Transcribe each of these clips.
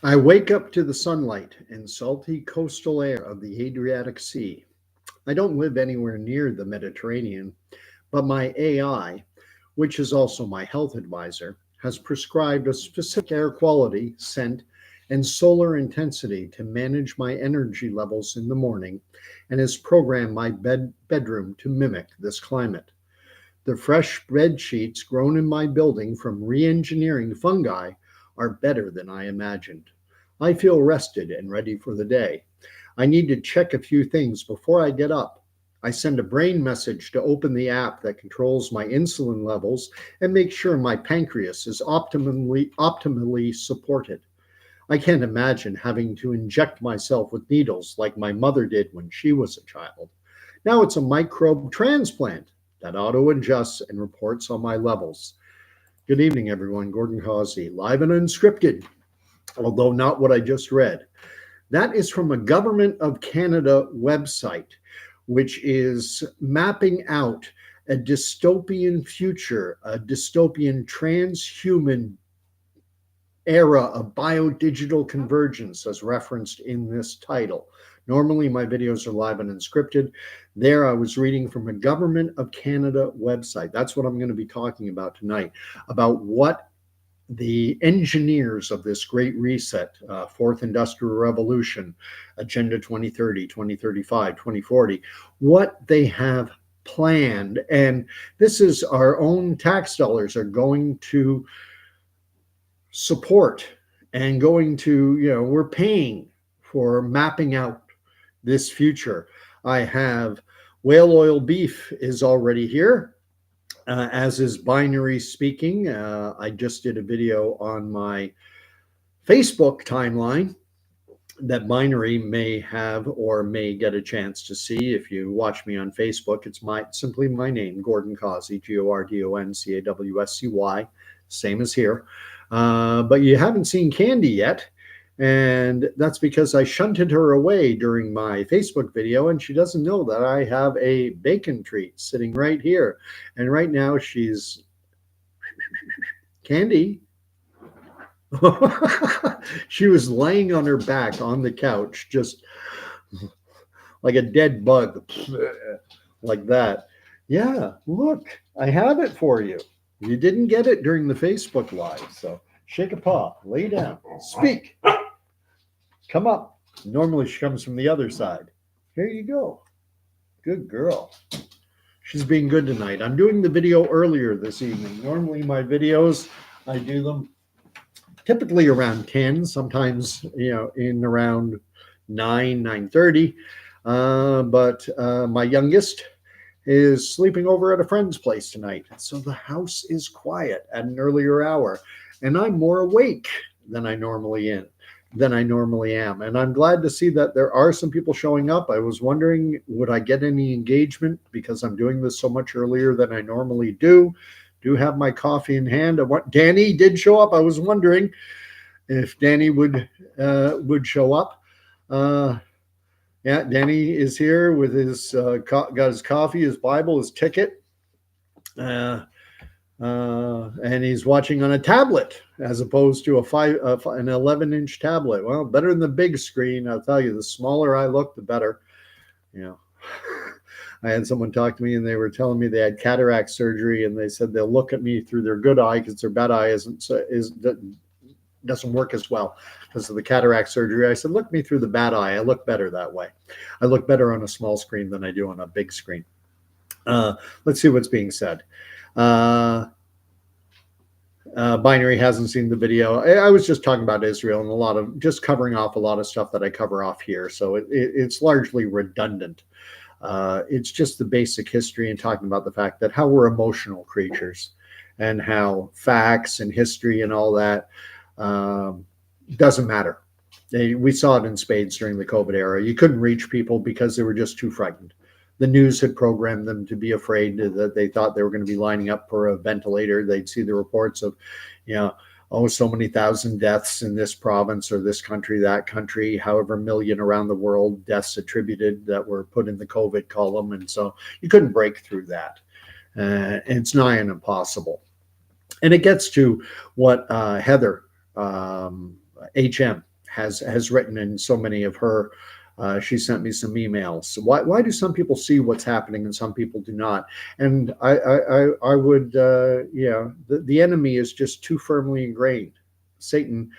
I wake up to the sunlight and salty coastal air of the Adriatic Sea. I don't live anywhere near the Mediterranean, but my AI, which is also my health advisor, has prescribed a specific air quality, scent, and solar intensity to manage my energy levels in the morning and has programmed my bedroom to mimic this climate. The fresh bed sheets grown in my building from re engineering fungi are better than I imagined. I feel rested and ready for the day. I need to check a few things before I get up. I send a brain message to open the app that controls my insulin levels and make sure my pancreas is optimally supported. I can't imagine having to inject myself with needles like my mother did when she was a child. Now it's a microbe transplant that auto adjusts and reports on my levels. Good evening, everyone. Gordon Causey, live and unscripted, although not what I just read. That is from a Government of Canada website, which is mapping out a dystopian future, a dystopian transhuman era of biodigital convergence, as referenced in this title. Normally, my videos are live and unscripted. There, I was reading from a Government of Canada website. That's what I'm going to be talking about tonight, about what the engineers of this great reset, fourth industrial revolution, Agenda 2030, 2035, 2040, what they have planned. And this is our own tax dollars are going to support and going to, we're paying for mapping out this future. I have whale oil beef is already here, as is binary speaking. I just did a video on my Facebook timeline that binary may have or may get a chance to see. If you watch me on Facebook, it's simply my name, Gordon Causey, GordonCawsey, same as here. But you haven't seen Candy yet. And that's because I shunted her away during my Facebook video, and she doesn't know that I have a bacon treat sitting right here. And right now she's Candy. She was laying on her back on the couch, just like a dead bug, like that. Yeah, look, I have it for you. You didn't get it during the Facebook Live, so shake a paw, lay down, speak. Come up. Normally she comes from the other side. Here you go. Good girl. She's being good tonight. I'm doing the video earlier this evening. Normally my videos, I do them typically around 10, sometimes, in around 9:30. But my youngest is sleeping over at a friend's place tonight. So the house is quiet at an earlier hour, and I'm more awake than I normally am. And I'm glad to see that there are some people showing up. I was wondering, would I get any engagement because I'm doing this so much earlier than I normally do. Do have my coffee in hand. Danny did show up. I was wondering if Danny would show up. Yeah, Danny is here with his got his coffee, his Bible, his ticket. And he's watching on a tablet as opposed to an 11-inch tablet. Well, better than the big screen. I'll tell you, the smaller I look, the better. I had someone talk to me and they were telling me they had cataract surgery, and they said they'll look at me through their good eye because their bad eye doesn't work as well because of the cataract surgery. I said, look me through the bad eye. I look better that way. I look better on a small screen than I do on a big screen. Let's see what's being said. Binary hasn't seen the video. I was just talking about Israel and just covering off a lot of stuff that I cover off here. So it's largely redundant. It's just the basic history and talking about the fact that how we're emotional creatures and how facts and history and all that doesn't matter. We saw it in spades during the COVID era. You couldn't reach people because they were just too frightened. The news had programmed them to be afraid that they thought they were going to be lining up for a ventilator. They'd see the reports of, so many thousand deaths in this province or this country, that country, however million around the world deaths attributed that were put in the COVID column. And so you couldn't break through that. It's nigh and impossible. And it gets to what Heather, HM, has written in so many of her. She sent me some emails. So why do some people see what's happening and some people do not? And I would the enemy is just too firmly ingrained. Satan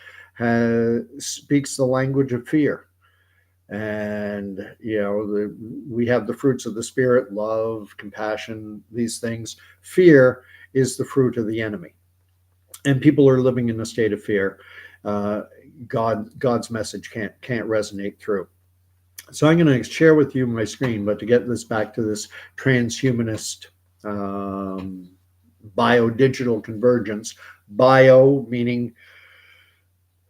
speaks the language of fear, and we have the fruits of the spirit: love, compassion, these things. Fear is the fruit of the enemy, and people are living in a state of fear. uh, God's message can't resonate through. So I'm going to share with you my screen, but to get this back to this transhumanist um, bio-digital convergence. Bio meaning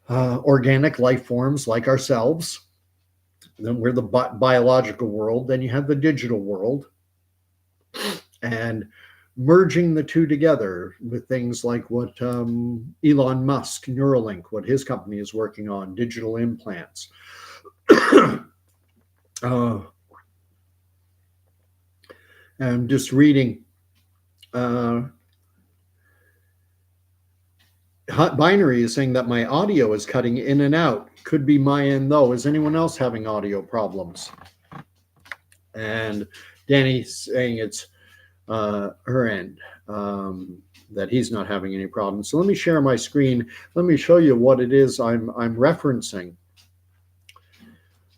organic life forms like ourselves. Then we're the biological world. Then you have the digital world, and merging the two together with things like what Elon Musk, Neuralink, what his company is working on, digital implants. I'm just reading. Binary is saying that my audio is cutting in and out. Could be my end though. Is anyone else having audio problems? And Danny's saying it's her end, that he's not having any problems. So let me share my screen. Let me show you what it is I'm referencing.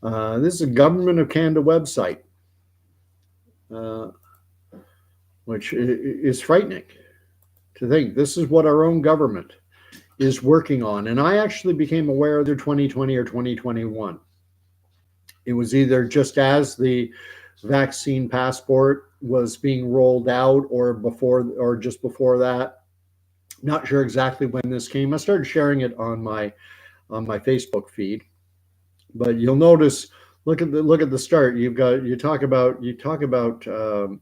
This is a Government of Canada website, which is frightening to think this is what our own government is working on. And I actually became aware of their 2020 or 2021. It was either just as the vaccine passport was being rolled out or before, or just before that. Not sure exactly when this came. I started sharing it on my Facebook feed, but you'll notice, look at the start. You talk about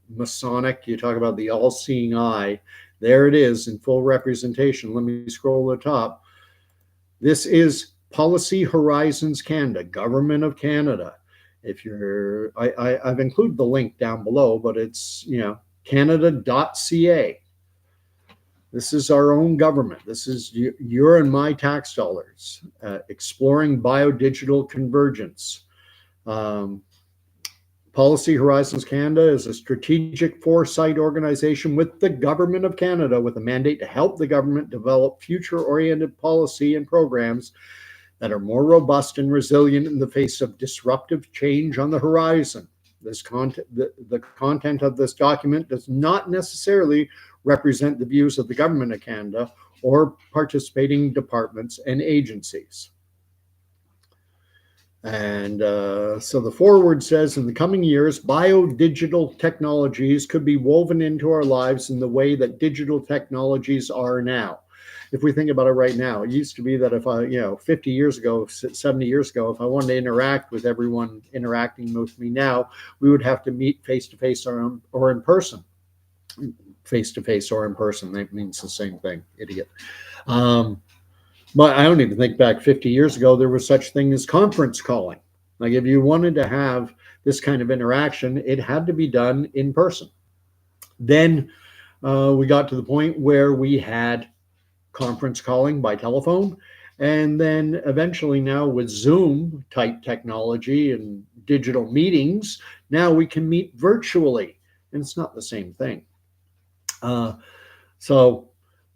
Masonic, you talk about the all-seeing eye. There it is in full representation. Let me scroll to the top. This is Policy Horizons Canada, Government of Canada. If you're, I've included the link down below, but it's Canada.ca. This is our own government. This is your and my tax dollars, exploring biodigital convergence. Policy Horizons Canada is a strategic foresight organization with the Government of Canada with a mandate to help the government develop future-oriented policy and programs that are more robust and resilient in the face of disruptive change on the horizon. This the content of this document does not necessarily represent the views of the Government of Canada or participating departments and agencies. And so the foreword says, in the coming years, biodigital technologies could be woven into our lives in the way that digital technologies are now. If we think about it right now, it used to be that if I, 50 years ago, 70 years ago, if I wanted to interact with everyone interacting with me now, we would have to meet face-to-face or in person. Face-to-face or in person, that means the same thing, idiot. But I don't even think back 50 years ago, there was such thing as conference calling. Like if you wanted to have this kind of interaction, it had to be done in person. Then we got to the point where we had conference calling by telephone. And then eventually now with Zoom type technology and digital meetings, now we can meet virtually. And it's not the same thing.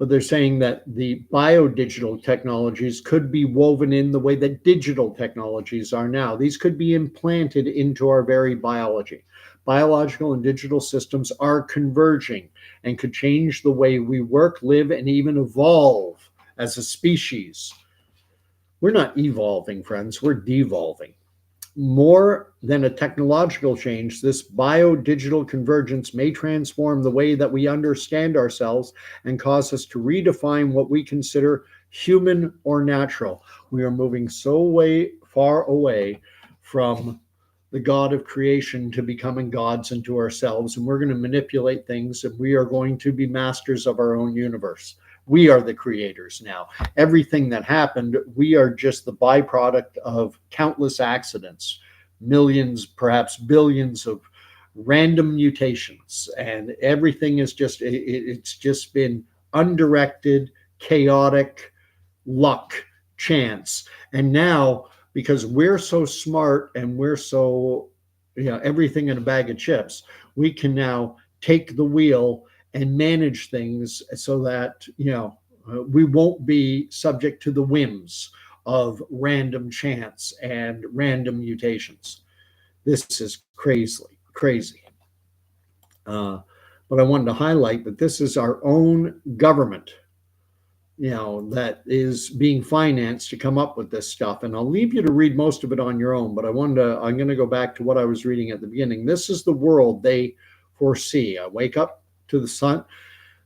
But they're saying that the biodigital technologies could be woven in the way that digital technologies are now. These could be implanted into our very biology. Biological and digital systems are converging and could change the way we work, live, and even evolve as a species. We're not evolving, friends, we're devolving. More than a technological change, this bio-digital convergence may transform the way that we understand ourselves and cause us to redefine what we consider human or natural. We are moving so far away from the God of creation to becoming gods unto ourselves, and we're going to manipulate things, and we are going to be masters of our own universe. We are the creators now. Everything that happened, we are just the byproduct of countless accidents, millions, perhaps billions of random mutations. And everything is just, it's just been undirected, chaotic luck, chance. And now, because we're so smart and we're so, everything in a bag of chips, we can now take the wheel and manage things so that, we won't be subject to the whims of random chance and random mutations. This is crazy. Uh, but I wanted to highlight that this is our own government, that is being financed to come up with this stuff. And I'll leave you to read most of it on your own, but I'm going to go back to what I was reading at the beginning. This is the world they foresee. I wake up to the sun,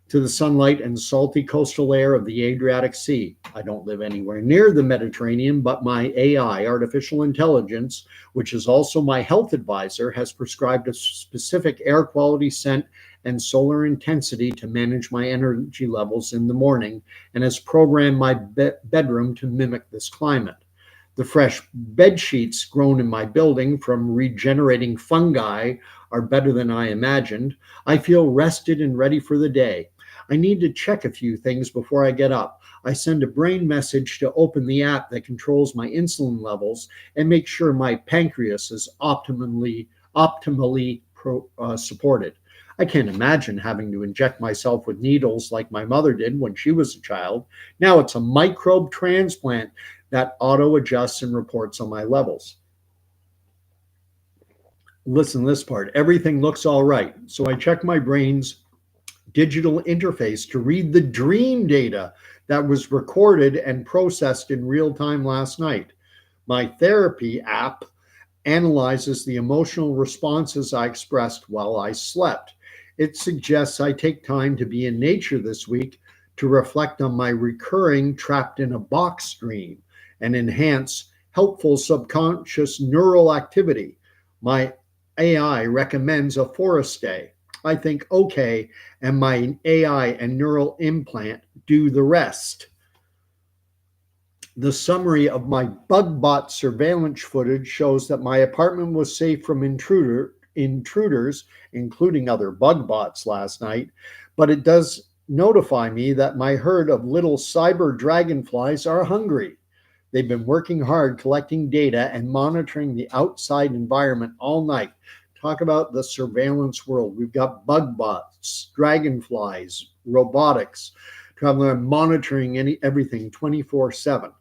to the sunlight and salty coastal air of the Adriatic Sea. I don't live anywhere near the Mediterranean, but my AI, artificial intelligence, which is also my health advisor, has prescribed a specific air quality, scent, and solar intensity to manage my energy levels in the morning, and has programmed my bedroom to mimic this climate. The fresh bed sheets grown in my building from regenerating fungi are better than I imagined. I feel rested and ready for the day. I need to check a few things before I get up. I send a brain message to open the app that controls my insulin levels and make sure my pancreas is optimally supported. I can't imagine having to inject myself with needles like my mother did when she was a child. Now it's a microbe transplant that auto adjusts and reports on my levels. Listen to this part. Everything looks all right. So I check my brain's digital interface to read the dream data that was recorded and processed in real time last night. My therapy app analyzes the emotional responses I expressed while I slept. It suggests I take time to be in nature this week to reflect on my recurring trapped in a box dream and enhance helpful subconscious neural activity. My AI recommends a forest day. I think, okay, and my AI and neural implant do the rest. The summary of my bug-bot surveillance footage shows that my apartment was safe from intruders, including other bug bots last night, but it does notify me that my herd of little cyber dragonflies are hungry. They've been working hard collecting data and monitoring the outside environment all night. Talk about the surveillance world. We've got bug bots, dragonflies, robotics, traveling, monitoring everything 24/7.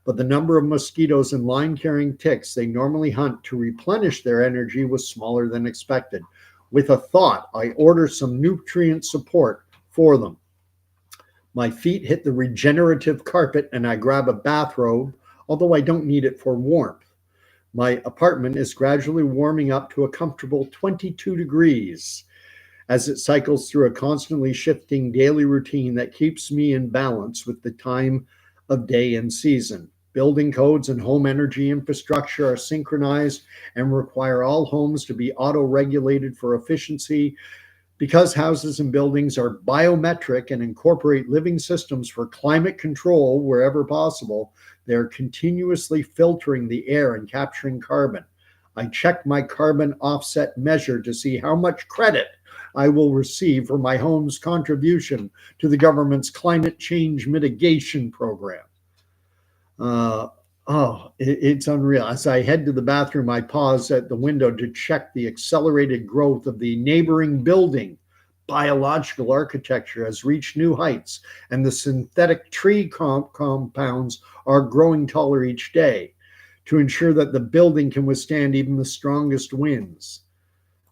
But the number of mosquitoes and line-carrying ticks they normally hunt to replenish their energy was smaller than expected. With a thought, I order some nutrient support for them. My feet hit the regenerative carpet and I grab a bathrobe, although I don't need it for warmth. My apartment is gradually warming up to a comfortable 22 degrees as it cycles through a constantly shifting daily routine that keeps me in balance with the time of day and season. Building codes and home energy infrastructure are synchronized and require all homes to be auto-regulated for efficiency. Because houses and buildings are biometric and incorporate living systems for climate control wherever possible, they're continuously filtering the air and capturing carbon. I check my carbon offset measure to see how much credit I will receive for my home's contribution to the government's climate change mitigation program. Uh, it's unreal. As I head to the bathroom, I pause at the window to check the accelerated growth of the neighboring building. Biological architecture has reached new heights, and the synthetic tree compounds are growing taller each day to ensure that the building can withstand even the strongest winds.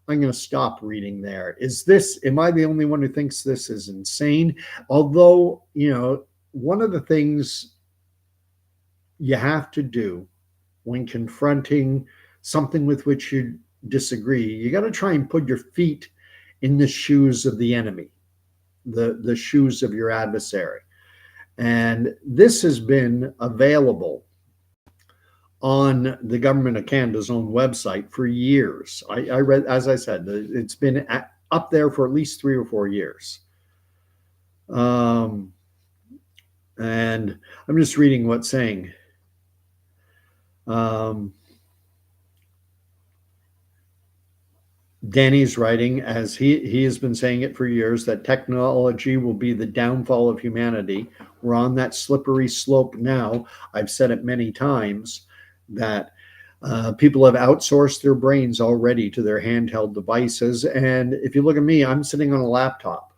I'm going to stop reading there. Am I the only one who thinks this is insane? Although, one of the things you have to do when confronting something with which you disagree, you got to try and put your feet in the shoes of the enemy, the shoes of your adversary. And this has been available on the Government of Canada's own website for years. I read, as I said, it's been up there for at least 3 or 4 years. And I'm just reading what's saying. Danny's writing, as he has been saying it for years, that technology will be the downfall of humanity. We're on that slippery slope now. I've said it many times that people have outsourced their brains already to their handheld devices. And if you look at me, I'm sitting on a laptop.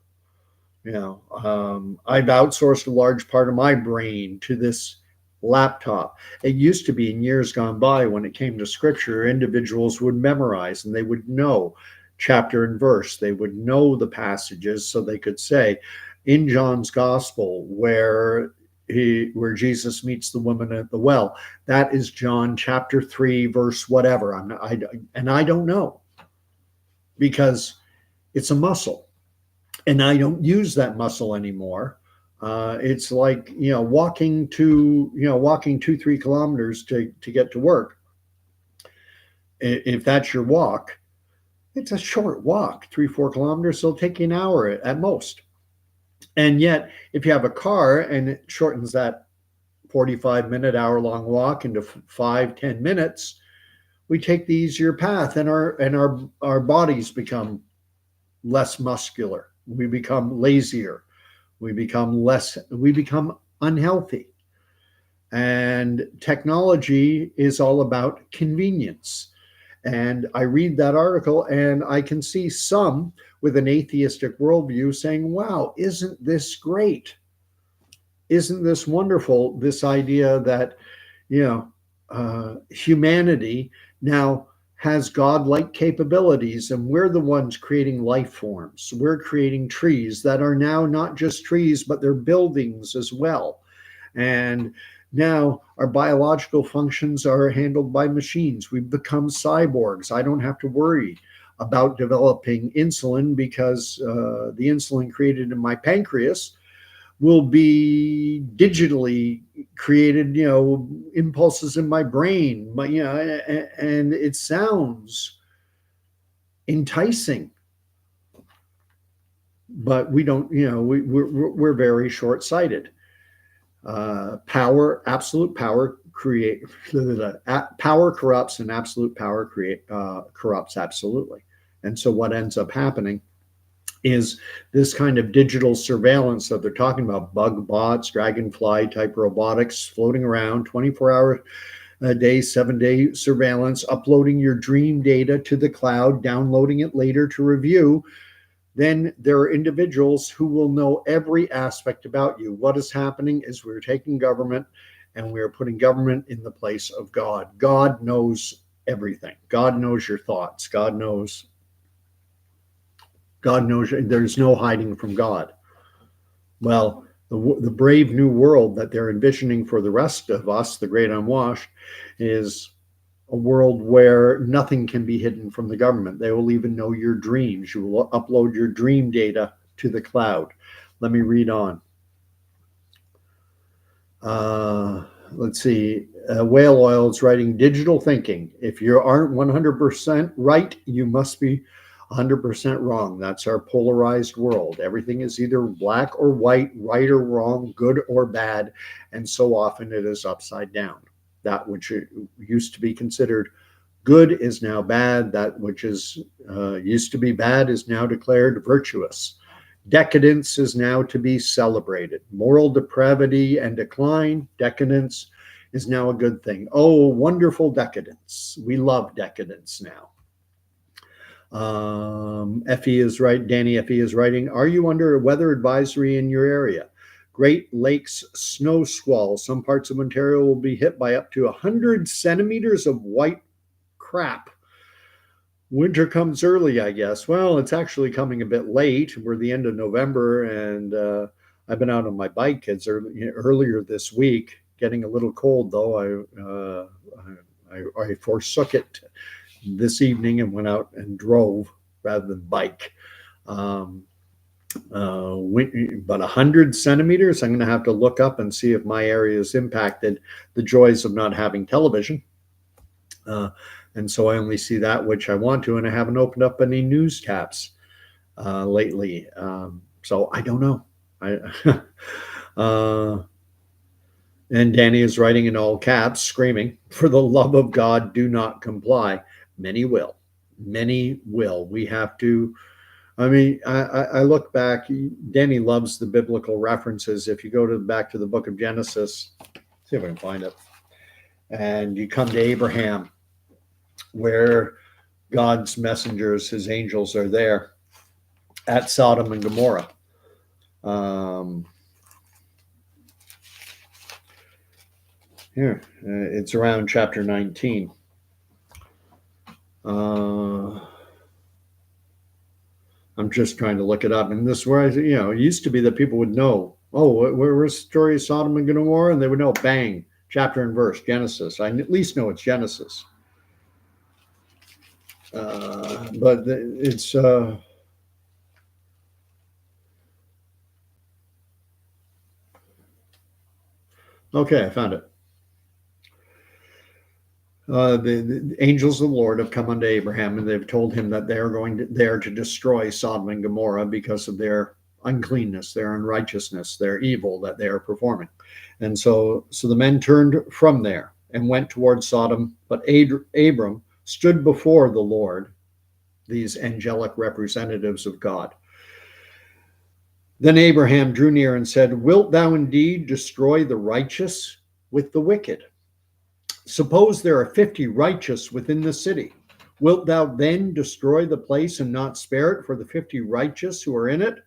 I've outsourced a large part of my brain to this laptop. It used to be in years gone by when it came to scripture, individuals would memorize and they would know chapter and verse. They would know the passages so they could say, in John's gospel, where Jesus meets the woman at the well, that is John chapter 3, verse whatever. I don't know because it's a muscle and I don't use that muscle anymore. It's like walking 2-3 kilometers to get to work. If that's your walk, it's a short walk, 3-4 kilometers. So it'll take you an hour at most. And yet, if you have a car and it shortens that 45-minute, hour-long walk into 5-10 minutes, we take the easier path, and our bodies become less muscular. We become lazier. We become unhealthy. And technology is all about convenience. And I read that article and I can see some with an atheistic worldview saying, wow, isn't this great? Isn't this wonderful? This idea that, humanity now has godlike capabilities, and we're the ones creating life forms. We're creating trees that are now not just trees, but they're buildings as well. And now our biological functions are handled by machines. We've become cyborgs. I don't have to worry about developing insulin because the insulin created in my pancreas will be digitally created, impulses in my brain, and it sounds enticing, but we don't, we're very short-sighted. Absolute power power corrupts, and absolute power corrupts absolutely. And so what ends up happening is this kind of digital surveillance that they're talking about, bug bots, dragonfly type robotics floating around, 24-hour a day, 7-day surveillance, uploading your dream data to the cloud, downloading it later to review. Then there are individuals who will know every aspect about you. What is happening is we're taking government and we're putting government in the place of God. God knows everything. God knows your thoughts. God knows there's no hiding from God. Well, the brave new world that they're envisioning for the rest of us, the great unwashed, is a world where nothing can be hidden from the government. They will even know your dreams. You will upload your dream data to the cloud. Let me read on. Let's see. Whale Oil is writing digital thinking. If you aren't 100% right, you must be 100% wrong. That's our polarized world. Everything is either black or white, right or wrong, good or bad, and so often it is upside down. That which used to be considered good is now bad. That which is used to be bad is now declared virtuous. Decadence is now to be celebrated. Moral depravity and decline, decadence is now a good thing. Oh, wonderful decadence. We love decadence now. Effie is right. Danny Effie is writing, are you under a weather advisory in your area? Great Lakes snow squall. Some parts of Ontario will be hit by up to 100 centimeters of white crap. Winter comes early, I guess. Well, it's actually coming a bit late. We're the end of November, and I've been out on my bike kids earlier this week. Getting a little cold, though. I forsook it this evening and went out and drove rather than bike. But 100 centimeters, I'm going to have to look up and see if my area is impacted. The joys of not having television. And so I only see that which I want to, and I haven't opened up any news tabs lately. So I don't know. And Danny is writing in all caps, screaming, for the love of God, do not comply. Many will. Many will. We have to. I mean, I look back. Danny loves the biblical references. If you go back to the book of Genesis, see if I can find it, and you come to Abraham, where God's messengers, his angels, are there at Sodom and Gomorrah. Here, it's around chapter 19. I'm just trying to look it up. And this is where it used to be that people would know, oh, where's the story of Sodom and Gomorrah? And they would know, bang, chapter and verse, Genesis. I at least know it's Genesis. But it's... okay, I found it. The angels of the Lord have come unto Abraham, and they've told him that they're going there to destroy Sodom and Gomorrah because of their uncleanness, their unrighteousness, their evil that they are performing. And so the men turned from there and went towards Sodom, but Abram stood before the Lord, these angelic representatives of God. Then Abraham drew near and said, wilt thou indeed destroy the righteous with the wicked? Suppose there are 50 righteous within the city. Wilt thou then destroy the place and not spare it for the 50 righteous who are in it?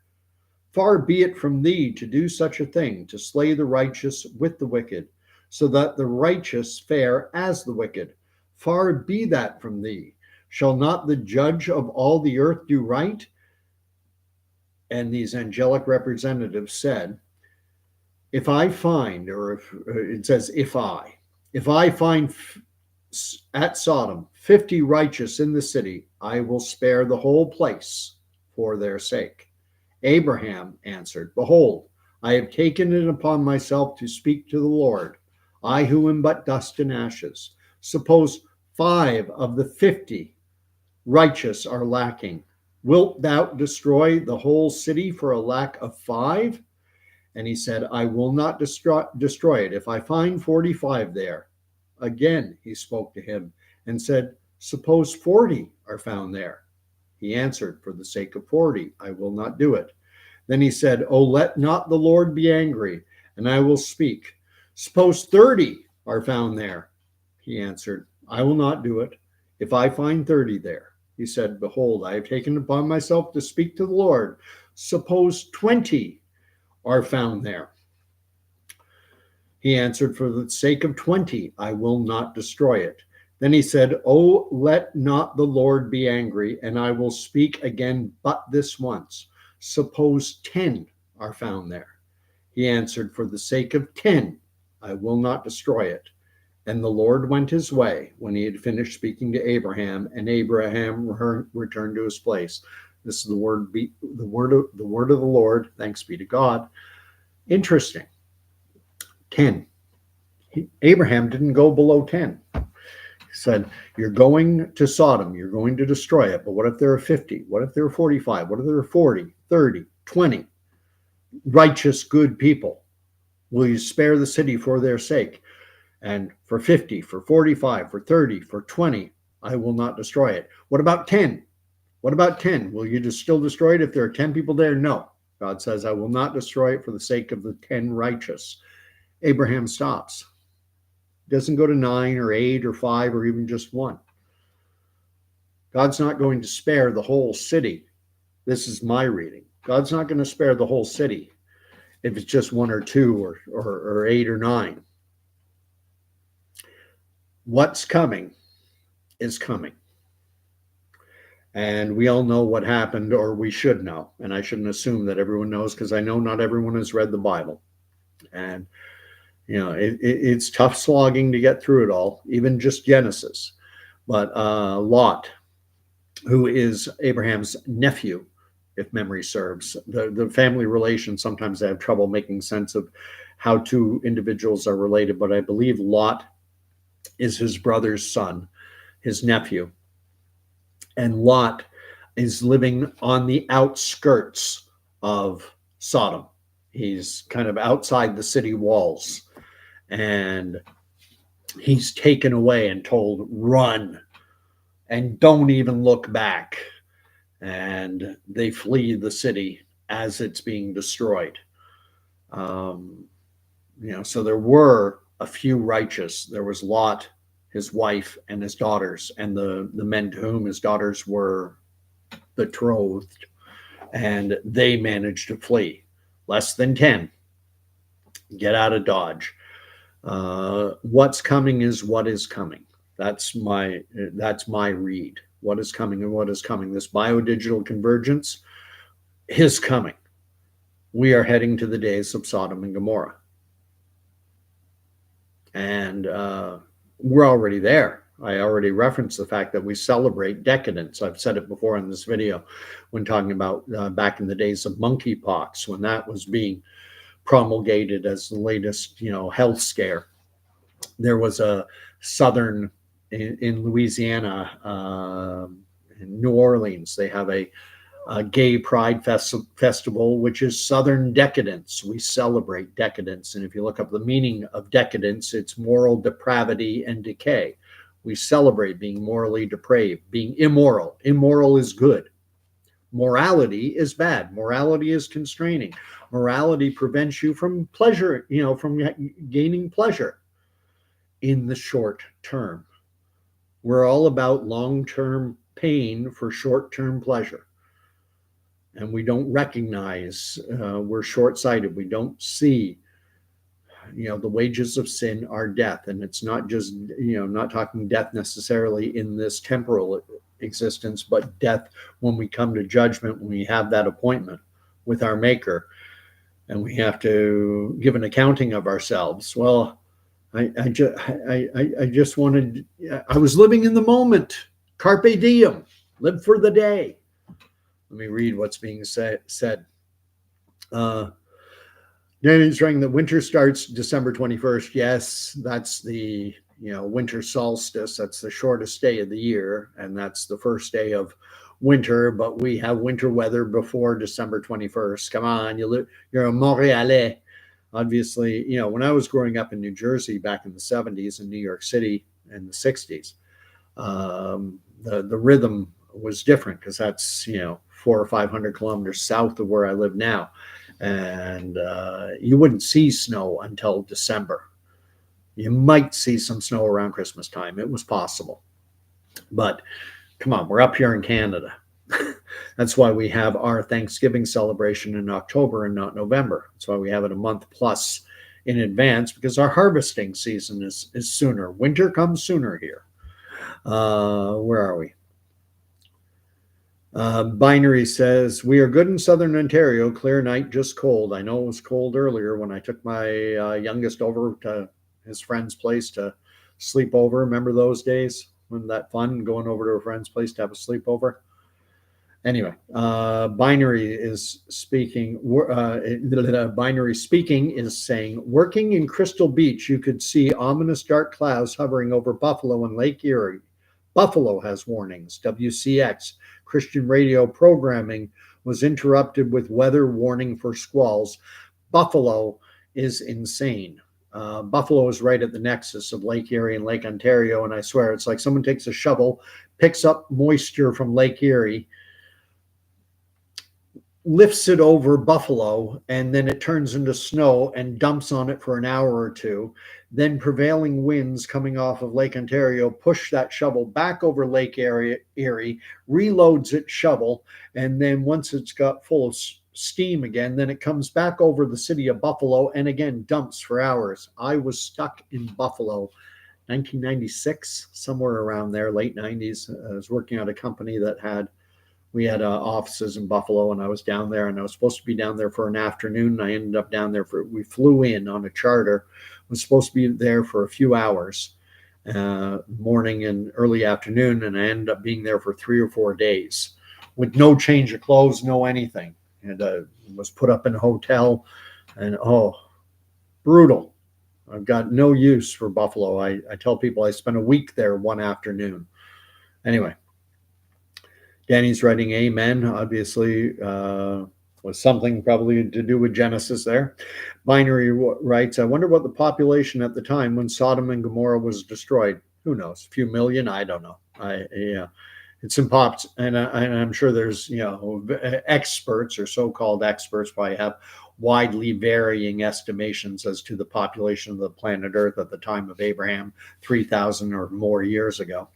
Far be it from thee to do such a thing, to slay the righteous with the wicked, so that the righteous fare as the wicked. Far be that from thee. Shall not the judge of all the earth do right? And these angelic representatives said, if I find, or if it says, if I find at Sodom 50 righteous in the city, I will spare the whole place for their sake. Abraham answered, behold, I have taken it upon myself to speak to the Lord, I who am but dust and ashes. Suppose 5 of the 50 righteous are lacking. Wilt thou destroy the whole city for a lack of 5? And he said, I will not destroy it if I find 45 there. Again, he spoke to him and said, suppose 40 are found there. He answered, for the sake of 40, I will not do it. Then he said, oh, let not the Lord be angry, and I will speak. Suppose 30 are found there. He answered, I will not do it if I find 30 there. He said, behold, I have taken upon myself to speak to the Lord. Suppose 20 are found there. He answered, for the sake of 20, I will not destroy it. Then he said, oh, let not the Lord be angry, and I will speak again but this once. Suppose 10 are found there. He answered, for the sake of 10, I will not destroy it. And the Lord went his way when he had finished speaking to Abraham, and Abraham returned to his place. This is the word of the Lord. Thanks be to God. Interesting. 10. Abraham didn't go below 10. He said, you're going to Sodom, you're going to destroy it, but what if there are 50? What if there are 45? What if there are 40, 30, 20 righteous, good people? Will you spare the city for their sake? And for 50, for 45, for 30, for 20, I will not destroy it. What about 10? What about 10? Will you still destroy it if there are 10 people there? No. God says, I will not destroy it for the sake of the 10 righteous. Abraham stops. Doesn't go to 9 or 8 or 5 or even just 1. God's not going to spare the whole city. This is my reading. God's not going to spare the whole city if it's just 1 or 2 or 8 or 9. What's coming is coming. And we all know what happened, or we should know. And I shouldn't assume that everyone knows, because I know not everyone has read the Bible. And, it's tough slogging to get through it all, even just Genesis. But Lot, who is Abraham's nephew, if memory serves, the family relations, sometimes I have trouble making sense of how 2 individuals are related. But I believe Lot is his brother's son, his nephew. And Lot is living on the outskirts of Sodom. He's kind of outside the city walls. And he's taken away and told, run. and don't even look back. And they flee the city as it's being destroyed. Um, so there were a few righteous. There was Lot, his wife, and his daughters, and the men to whom his daughters were betrothed, and they managed to flee. Less than 10. Get out of Dodge. What's coming is what is coming. That's my read. What is coming and what is coming. This biodigital convergence is coming. We are heading to the days of Sodom and Gomorrah. And we're already there. I already referenced the fact that we celebrate decadence. I've said it before in this video when talking about back in the days of monkeypox, when that was being promulgated as the latest, health scare. There was a southern in Louisiana, in New Orleans. They have a gay pride festival, which is Southern decadence. We celebrate decadence. And if you look up the meaning of decadence, it's moral depravity and decay. We celebrate being morally depraved, being immoral. Immoral is good. Morality is bad. Morality is constraining. Morality prevents you from pleasure, from gaining pleasure in the short term. We're all about long-term pain for short-term pleasure. And we don't recognize, we're short-sighted. We don't see, the wages of sin are death. And it's not just, not talking death necessarily in this temporal existence, but death when we come to judgment, when we have that appointment with our Maker, and we have to give an accounting of ourselves. Well, I just wanted, I was living in the moment. Carpe diem, live for the day. Let me read what's being said. Danny's saying that winter starts December 21st. Yes, that's the winter solstice. That's the shortest day of the year, and that's the first day of winter. But we have winter weather before December 21st. Come on, you're a Montrealais. Obviously, when I was growing up in New Jersey back in the 70s and New York City in the 60s, the rhythm was different because that's 400 or 500 kilometers south of where I live now, and you wouldn't see snow until December. You might see some snow around Christmas time. It was possible, but come on, we're up here in Canada. That's why we have our Thanksgiving celebration in October and not November. That's why we have it a month plus in advance, because our harvesting season is sooner. Winter comes sooner here. Where are we? Binary says, we are good in Southern Ontario. Clear night, just cold. I know it was cold earlier when I took my youngest over to his friend's place to sleep over. Remember those days? Wasn't that fun, going over to a friend's place to have a sleepover? Anyway, Binary is speaking. Binary speaking is saying, working in Crystal Beach, you could see ominous dark clouds hovering over Buffalo and Lake Erie. Buffalo has warnings. WCX Christian radio programming was interrupted with weather warning for squalls. Buffalo is insane. Buffalo is right at the nexus of Lake Erie and Lake Ontario, and I swear it's like someone takes a shovel, picks up moisture from Lake Erie, lifts it over Buffalo, and then it turns into snow and dumps on it for an hour or two. Then prevailing winds coming off of Lake Ontario push that shovel back over Lake Erie, reloads its shovel, and then once it's got full of steam again, then it comes back over the city of Buffalo and again dumps for hours. I was stuck in Buffalo 1996, somewhere around there, late 90s. I was working at a company that we had offices in Buffalo, and I was down there, and I was supposed to be down there for an afternoon. I ended up down there we flew in on a charter, was supposed to be there for a few hours, morning and early afternoon, and I ended up being there for 3 or 4 days with no change of clothes, no anything. And was put up in a hotel, and brutal. I've got no use for Buffalo. I tell people I spent a week there one afternoon. Anyway, Danny's writing amen, obviously, was something probably to do with Genesis there. Binary writes, I wonder what the population at the time when Sodom and Gomorrah was destroyed. Who knows? A few million? I don't know. Yeah, it's impossible, and I'm sure there's experts or so-called experts probably have widely varying estimations as to the population of the planet Earth at the time of Abraham, 3,000 or more years ago.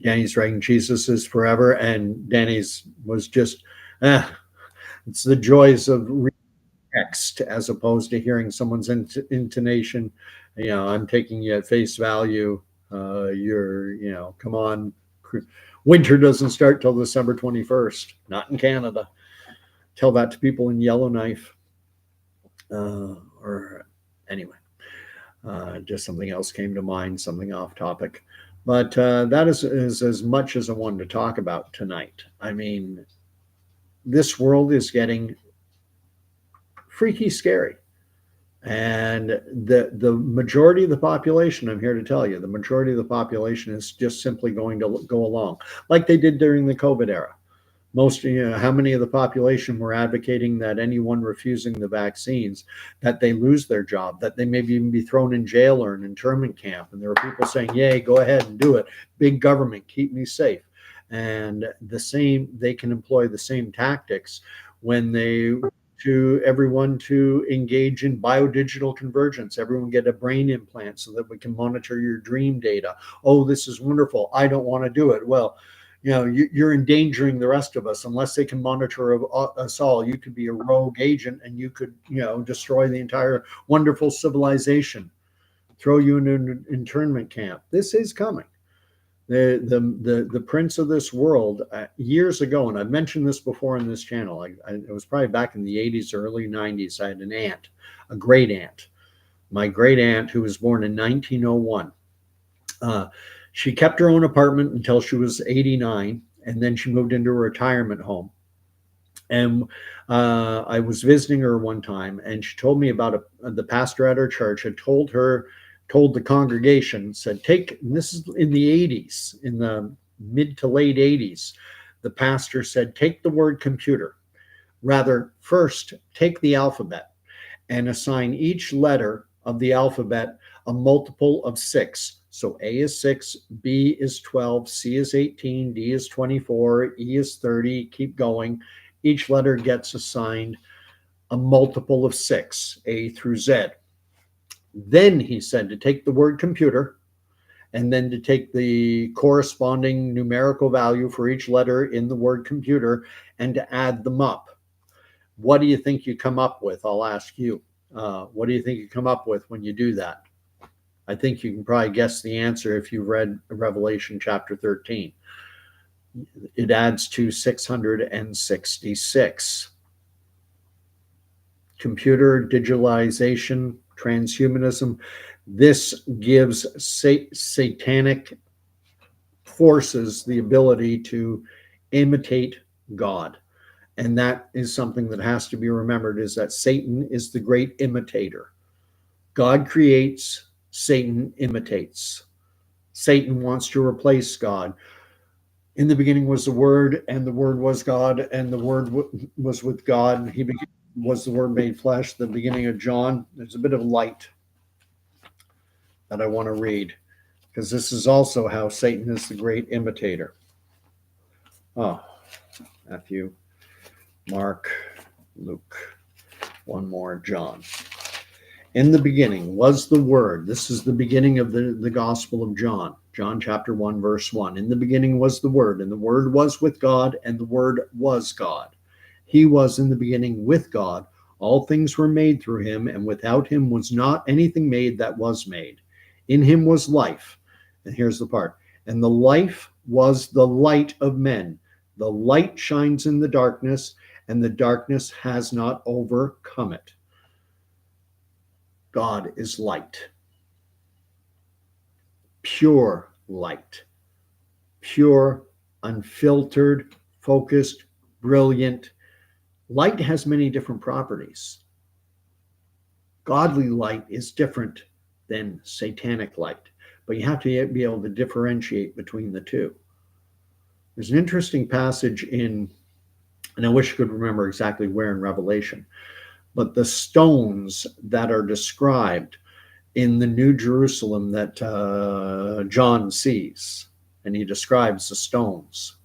Danny's writing Jesus is forever, and Danny's was just, it's the joys of text as opposed to hearing someone's intonation. I'm taking you at face value. Come on. Winter doesn't start till December 21st, not in Canada. Tell that to people in Yellowknife. Or anyway, just something else came to mind, something off topic. But that is as much as I wanted to talk about tonight. I mean, this world is getting freaky scary. And the majority of the population, I'm here to tell you, the majority of the population is just simply going to go along like they did during the COVID era. How many of the population were advocating that anyone refusing the vaccines, that they lose their job, that they maybe even be thrown in jail or an internment camp. And there were people saying, yay, go ahead and do it. Big government, keep me safe. And they can employ the same tactics when they to everyone to engage in biodigital convergence. Everyone get a brain implant so that we can monitor your dream data. Oh, this is wonderful. I don't want to do it. Well, you're endangering the rest of us. Unless they can monitor us all, you could be a rogue agent and you could, destroy the entire wonderful civilization, throw you in an internment camp. This is coming. The prince of this world years ago, and I've mentioned this before in this channel. It was probably back in the 80s, early 90s. I had an aunt, a great aunt, my great aunt who was born in 1901. She kept her own apartment until she was 89, and then she moved into a retirement home. And I was visiting her one time, and she told me about the pastor at her church had told the congregation, said, this is in the 80s, in the mid to late 80s, the pastor said, take the word computer. Rather, first, take the alphabet and assign each letter of the alphabet a multiple of 6. So A is 6, B is 12, C is 18, D is 24, E is 30, keep going. Each letter gets assigned a multiple of 6, A through Z. Then he said to take the word computer and then to take the corresponding numerical value for each letter in the word computer and to add them up. What do you think you come up with? I'll ask you. What do you think you come up with when you do that? I think you can probably guess the answer if you read Revelation chapter 13. It adds to 666. Computer digitalization, transhumanism, this gives satanic forces the ability to imitate God. And that is something that has to be remembered, is that Satan is the great imitator. God creates, Satan imitates. Satan wants to replace God. In the beginning was the Word, and the Word was God, and the Word was with God, and he was the Word made flesh. The beginning of John, there's a bit of light that I want to read, because this is also how Satan is the great imitator. Oh, Matthew, Mark, Luke, one more, John. In the beginning was the Word. This is the beginning of the Gospel of John. John chapter 1, verse 1. In the beginning was the Word, and the Word was with God, and the Word was God. He was in the beginning with God. All things were made through him, and without him was not anything made that was made. In him was life. And here's the part. And the life was the light of men. The light shines in the darkness, and the darkness has not overcome it. God is light. Pure light. Pure, unfiltered, focused, brilliant. Light has many different properties. Godly light is different than satanic light, but you have to be able to differentiate between the two. There's an interesting passage and I wish I could remember exactly where in Revelation, but the stones that are described in the New Jerusalem that John sees, and he describes the stones.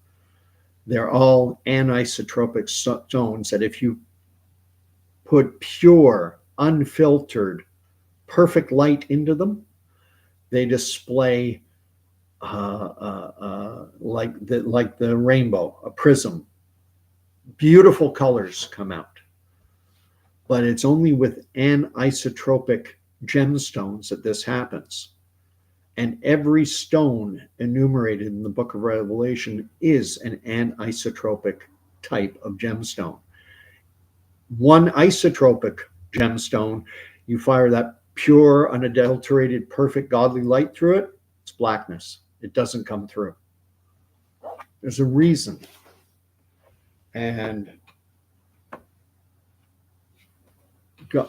They're all anisotropic stones that if you put pure, unfiltered, perfect light into them, they display like the rainbow, a prism. Beautiful colors come out. But it's only with anisotropic gemstones that this happens. And every stone enumerated in the book of Revelation is an anisotropic type of gemstone. One isotropic gemstone, you fire that pure, unadulterated, perfect, godly light through it, it's blackness. It doesn't come through. There's a reason. And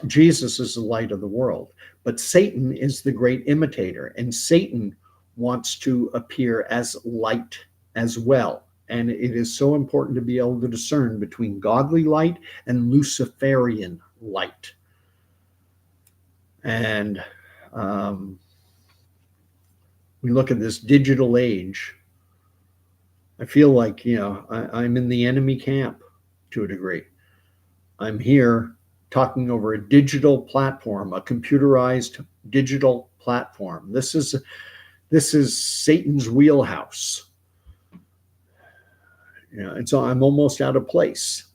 Jesus is the light of the world, but Satan is the great imitator, and Satan wants to appear as light as well. And it is so important to be able to discern between godly light and Luciferian light. And we look at this digital age. I feel like, I'm in the enemy camp to a degree. I'm here talking over a digital platform, a computerized digital platform. This is Satan's wheelhouse. And so I'm almost out of place.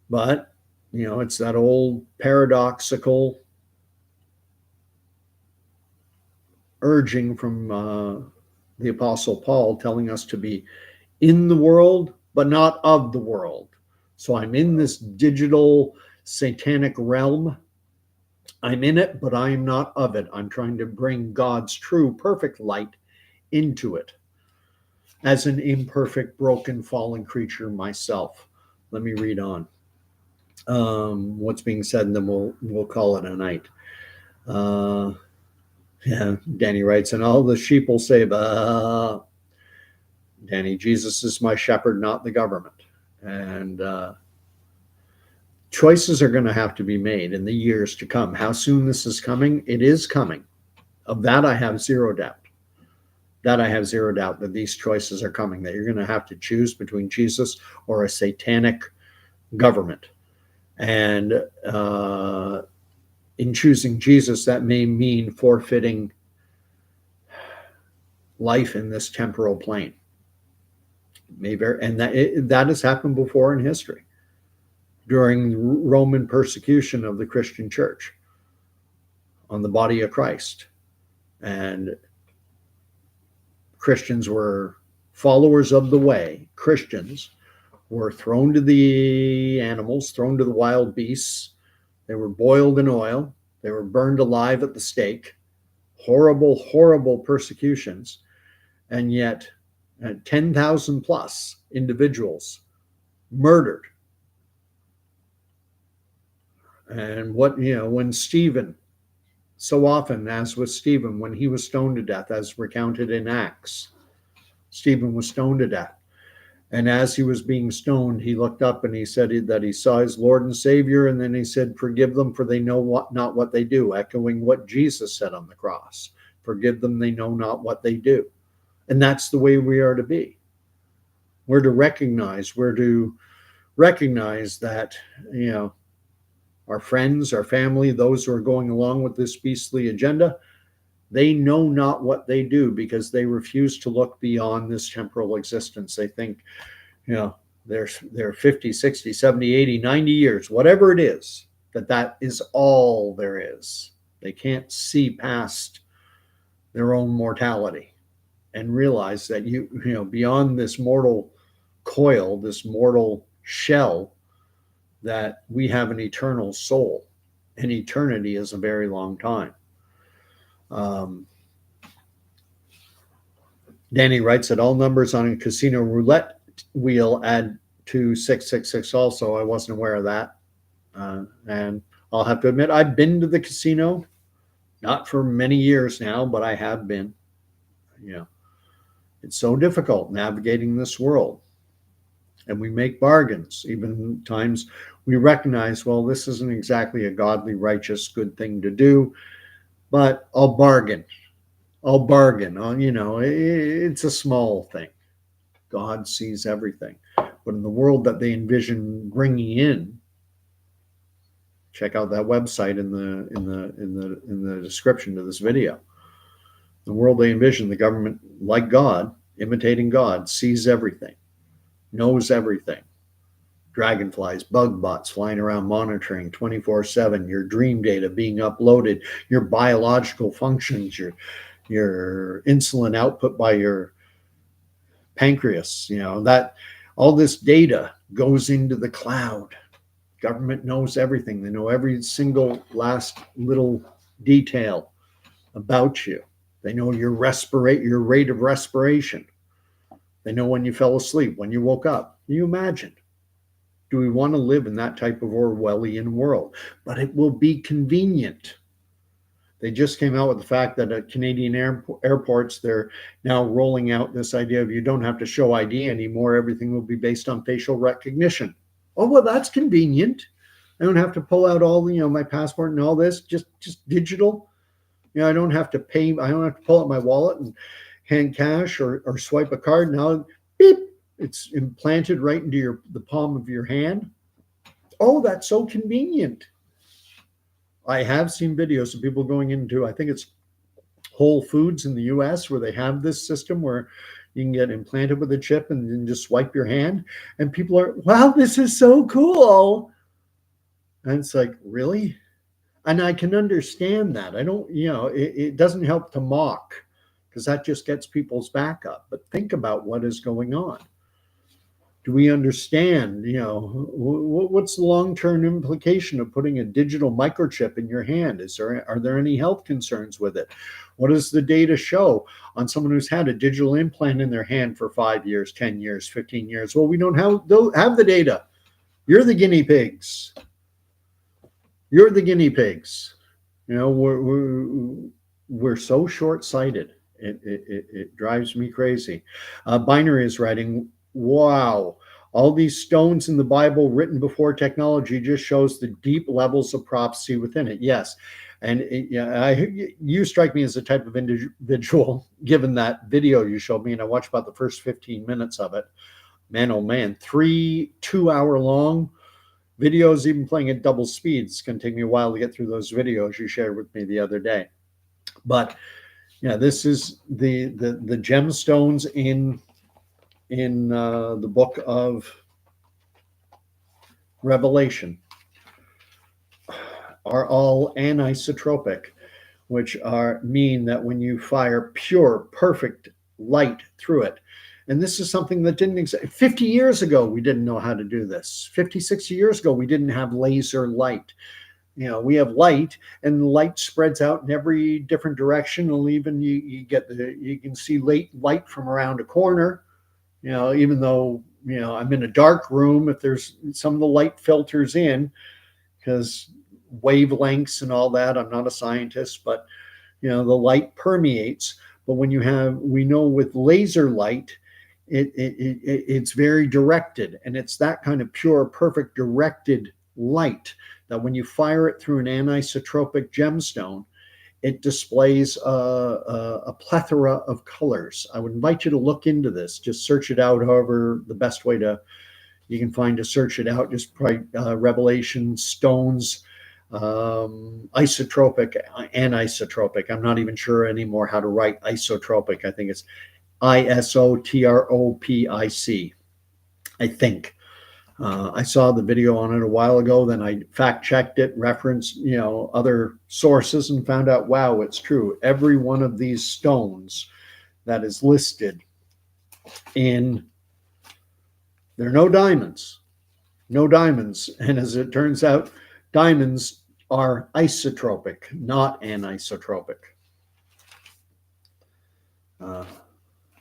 But, it's that old paradoxical urging from the Apostle Paul telling us to be in the world, but not of the world. So I'm in this digital satanic realm. I'm in it, but I am not of it. I'm trying to bring God's true, perfect light into it as an imperfect, broken, fallen creature myself. Let me read on what's being said, and then we'll call it a night. Yeah, Danny writes, and all the sheep will say, bah. Danny, Jesus is my shepherd, not the government. And choices are going to have to be made in the years to come. How soon this is coming? It is coming. Of that, I have zero doubt. That these choices are coming, that you're going to have to choose between Jesus or a satanic government. And in choosing Jesus, that may mean forfeiting life in this temporal plane. And that has happened before in history, during Roman persecution of the Christian church on the body of Christ. And Christians were followers of the way. Christians were thrown to the animals, thrown to the wild beasts. They were boiled in oil. They were burned alive at the stake. Horrible, horrible persecutions. And yet 10,000 plus individuals murdered. And when Stephen, so often, as with Stephen, when he was stoned to death, as recounted in Acts, Stephen was stoned to death. And as he was being stoned, he looked up and he said that he saw his Lord and Savior. And then he said, forgive them, for they know not what they do, echoing what Jesus said on the cross. Forgive them, they know not what they do. And that's the way we are to be. We're to recognize that, our friends, our family, those who are going along with this beastly agenda, they know not what they do because they refuse to look beyond this temporal existence. They think, they're 50, 60, 70, 80, 90 years, whatever it is, that is all there is. They can't see past their own mortality and realize that beyond this mortal coil, this mortal shell, that we have an eternal soul, and eternity is a very long time. Danny writes that all numbers on a casino roulette wheel add to 666 also. I wasn't aware of that. And I'll have to admit, I've been to the casino, not for many years now, but I have been. It's so difficult navigating this world. And we make bargains. Even times we recognize, well, this isn't exactly a godly, righteous, good thing to do, but I'll bargain I'll bargain on, it's a small thing. God sees everything. But in the world that they envision bringing in, check out that website in the description to this video. The world they envision, the government, like God, imitating God, sees everything, knows everything. Dragonflies, bug bots flying around monitoring 24/7, your dream data being uploaded, your biological functions, your insulin output by your pancreas, that all this data goes into the cloud. Government knows everything. They know every single last little detail about you. They know your rate of respiration. They know when you fell asleep, when you woke up. Can you imagine? Do we want to live in that type of Orwellian world? But it will be convenient. They just came out with the fact that at Canadian airports, they're now rolling out this idea of you don't have to show ID anymore. Everything will be based on facial recognition. Oh, well, that's convenient. I don't have to pull out all, my passport and all this, just digital. I don't have to pay. I don't have to pull out my wallet and hand cash or swipe a card. Now, beep, it's implanted right into the palm of your hand. Oh, that's so convenient. I have seen videos of people going into, I think it's Whole Foods in the US, where they have this system where you can get implanted with a chip and then just swipe your hand. And people are, wow, this is so cool. And it's like, really? And I can understand that. I don't, it doesn't help to mock, because that just gets people's back up. But think about what is going on. Do we understand, what's the long-term implication of putting a digital microchip in your hand? Are there any health concerns with it? What does the data show on someone who's had a digital implant in their hand for 5 years, 10 years, 15 years? Well, we don't have the data. You're the guinea pigs. You're the guinea pigs. We're so short-sighted. It drives me crazy. Binary is writing, wow, all these stones in the Bible written before technology just shows the deep levels of prophecy within it. Yes. And you strike me as the type of individual, given that video you showed me, and I watched about the first 15 minutes of it. Man, oh man, 3 2-hour long videos, even playing at double speed. It's going to take me a while to get through those videos you shared with me the other day. But yeah, this is the gemstones in the book of Revelation are all anisotropic, which mean that when you fire pure, perfect light through it, and this is something that didn't exist. 50 years ago, we didn't know how to do this. 50, 60 years ago, we didn't have laser light. We have light, and the light spreads out in every different direction. And even you can see light from around a corner. Even though, I'm in a dark room, if there's some of the light filters in, because wavelengths and all that, I'm not a scientist, but, the light permeates. But when we know with laser light, it's very directed, and it's that kind of pure, perfect, directed light that when you fire it through an anisotropic gemstone, it displays a plethora of colors. I would invite you to look into this. Just search it out, however the best way you can find to search it out. Just write Revelation stones, isotropic, anisotropic. I'm not even sure anymore how to write isotropic. I think it's isotropic, I think. I saw the video on it a while ago, then I fact-checked it, referenced, other sources, and found out, wow, it's true. Every one of these stones that is listed they're no diamonds. And as it turns out, diamonds are isotropic, not anisotropic.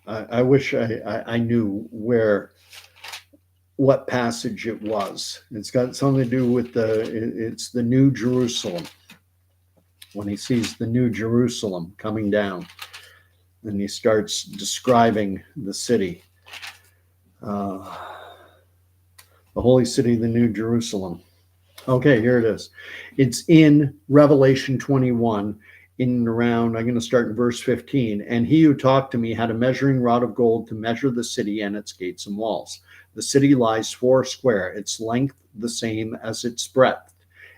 I wish I knew what passage it was. It's got something to do with it's the New Jerusalem. When he sees the New Jerusalem coming down, and he starts describing the city, the holy city, the New Jerusalem. Okay, here it is. It's in Revelation 21. in and around, I'm going to start in verse 15. And he who talked to me had a measuring rod of gold to measure the city and its gates and walls. The city lies 4 square, its length the same as its breadth.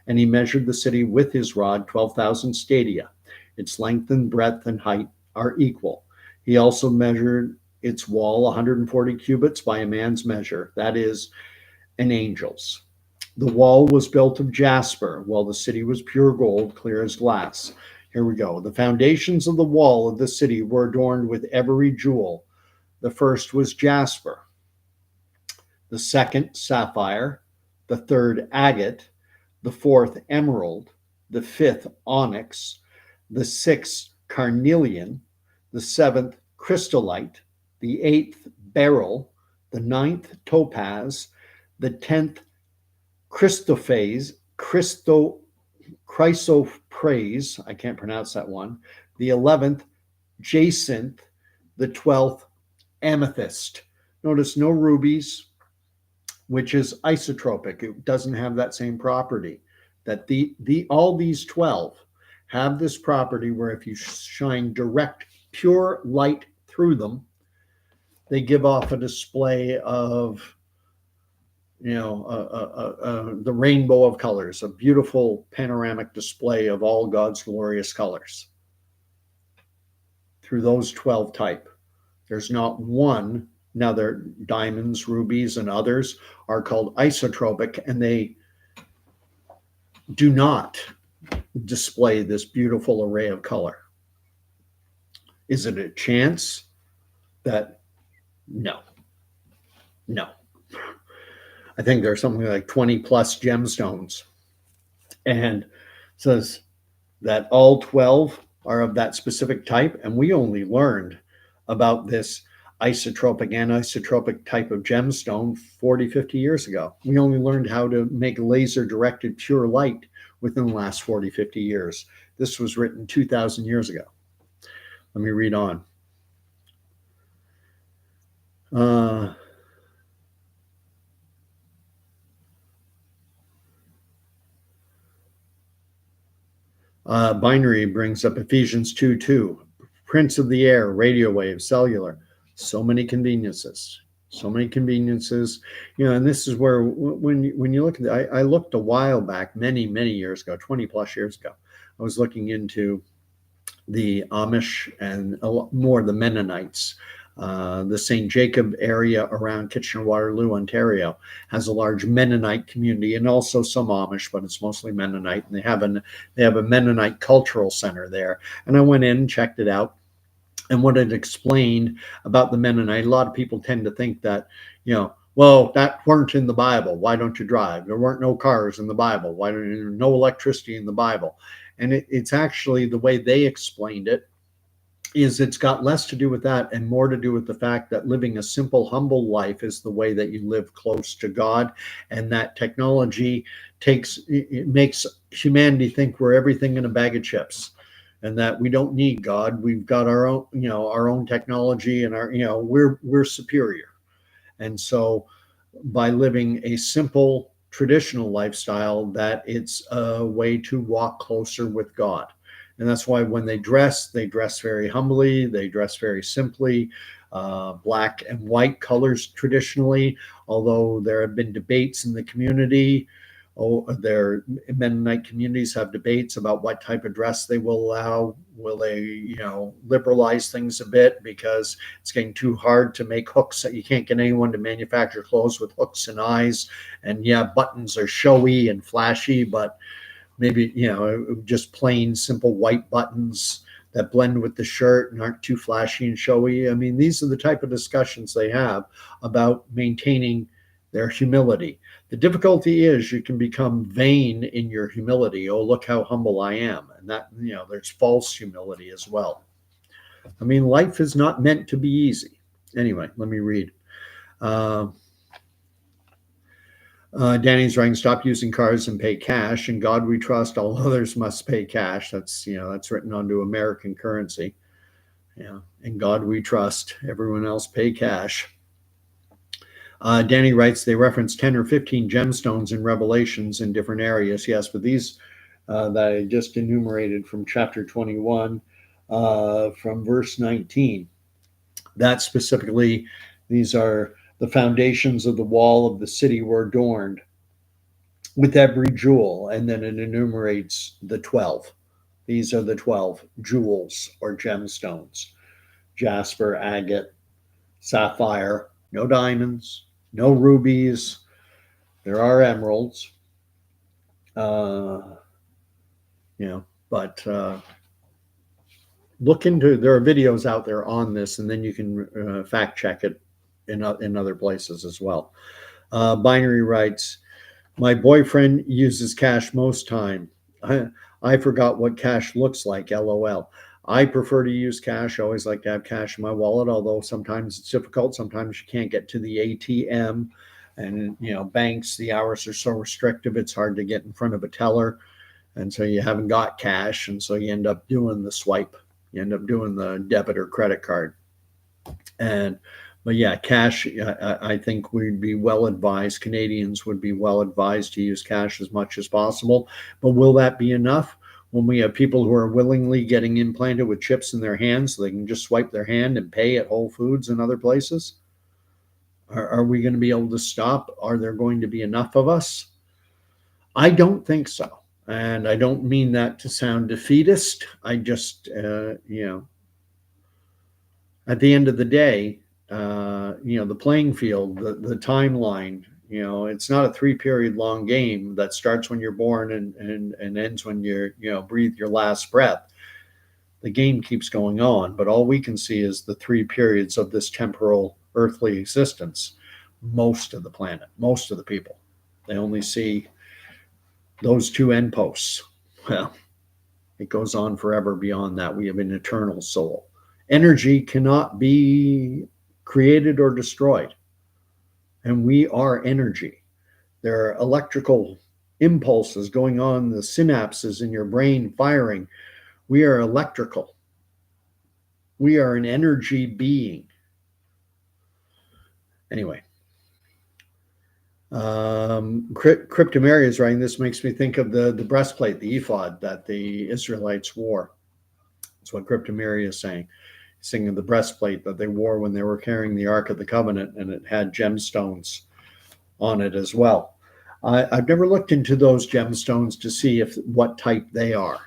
And he measured the city with his rod, 12,000 stadia. Its length and breadth and height are equal. He also measured its wall 140 cubits by a man's measure, that is, an angel's. The wall was built of jasper, while the city was pure gold, clear as glass. Here we go. The foundations of the wall of the city were adorned with every jewel. The first was jasper, the second sapphire, the third agate, the fourth emerald, the fifth onyx, the sixth carnelian, the seventh chrysolite, the eighth beryl, the ninth topaz, the 10th chrysoprase, I can't pronounce that one, the 11th jacinth, the 12th amethyst. Notice no rubies, which is isotropic. It doesn't have that same property. That all these 12 have this property where if you shine direct, pure light through them, they give off a display of, the rainbow of colors, a beautiful panoramic display of all God's glorious colors through those 12 type. There's not one. Now, their diamonds, rubies, and others are called isotropic, and they do not display this beautiful array of color. Is it a chance that? No. I think there's something like 20 plus gemstones, and says that all 12 are of that specific type. And we only learned about this isotropic, anisotropic type of gemstone 40, 50 years ago. We only learned how to make laser directed pure light within the last 40, 50 years. This was written 2,000 years ago. Let me read on. Binary brings up Ephesians 2:2, Prince of the air, radio wave, cellular. So many conveniences. And this is where when you look at I looked a while back, many years ago, 20 plus years ago, I was looking into the Amish and a lot more the Mennonites. The St. Jacob area around Kitchener-Waterloo, Ontario, has a large Mennonite community and also some Amish, but it's mostly Mennonite. And they have a Mennonite cultural center there. And I went in and checked it out. And what it explained about the Mennonite, a lot of people tend to think that, well, that weren't in the Bible. Why don't you drive? There weren't no cars in the Bible. Why don't you no electricity in the Bible? And it's actually the way they explained it is it's got less to do with that and more to do with the fact that living a simple, humble life is the way that you live close to God, and that technology makes humanity think we're everything in a bag of chips, and that we don't need God. We've got our own technology, and we're superior. And so by living a simple, traditional lifestyle, that it's a way to walk closer with God. And that's why when they dress very humbly, they dress very simply, black and white colors traditionally, although there have been debates in the community. Their Mennonite communities have debates about what type of dress they will allow. Will they, liberalize things a bit because it's getting too hard to make hooks? You can't get anyone to manufacture clothes with hooks and eyes. And yeah, buttons are showy and flashy, but maybe, just plain simple white buttons that blend with the shirt and aren't too flashy and showy. I mean, these are the type of discussions they have about maintaining their humility. The difficulty is you can become vain in your humility. Oh, look how humble I am. And that, there's false humility as well. I mean, life is not meant to be easy. Anyway, let me read. Danny's writing, stop using cards and pay cash. In God we trust, all others must pay cash. That's written onto American currency. In God we trust, everyone else pay cash. Danny writes, they reference 10 or 15 gemstones in Revelations in different areas. Yes, but these that I just enumerated from chapter 21, from verse 19. That specifically, these are the foundations of the wall of the city were adorned with every jewel, and then it enumerates the 12. These are the 12 jewels or gemstones: jasper, agate, sapphire, no diamonds, no rubies. There are emeralds, uh, but look into, there are videos out there on this, and then you can fact check it in other places as well. Binary writes, my boyfriend uses cash most time. I forgot what cash looks like. LOL. I prefer to use cash. I always like to have cash in my wallet, although sometimes it's difficult. Sometimes you can't get to the ATM, and banks, the hours are so restrictive, it's hard to get in front of a teller, and so you haven't got cash, and so you end up doing the swipe. You end up doing the debit or credit card. And but yeah, cash, I think we'd be well advised, Canadians would be well advised to use cash as much as possible. But will that be enough when we have people who are willingly getting implanted with chips in their hands so they can just swipe their hand and pay at Whole Foods and other places? Are we going to be able to stop? Are there going to be enough of us? I don't think so. And I don't mean that to sound defeatist. I just, at the end of the day, the playing field, the timeline, it's not a 3-period long game that starts when you're born and ends when you're, breathe your last breath. The game keeps going on, but all we can see is the 3 periods of this temporal earthly existence. Most of the planet, most of the people, they only see those 2 end posts. Well, it goes on forever beyond that. We have an eternal soul. Energy cannot be created or destroyed. And we are energy. There are electrical impulses going on, the synapses in your brain firing. We are electrical. We are an energy being. Anyway, Cryptomeria is writing, this makes me think of the breastplate, the ephod that the Israelites wore. That's what Cryptomeria is saying. Singing the breastplate that they wore when they were carrying the Ark of the Covenant, and it had gemstones on it as well. I've never looked into those gemstones to see what type they are,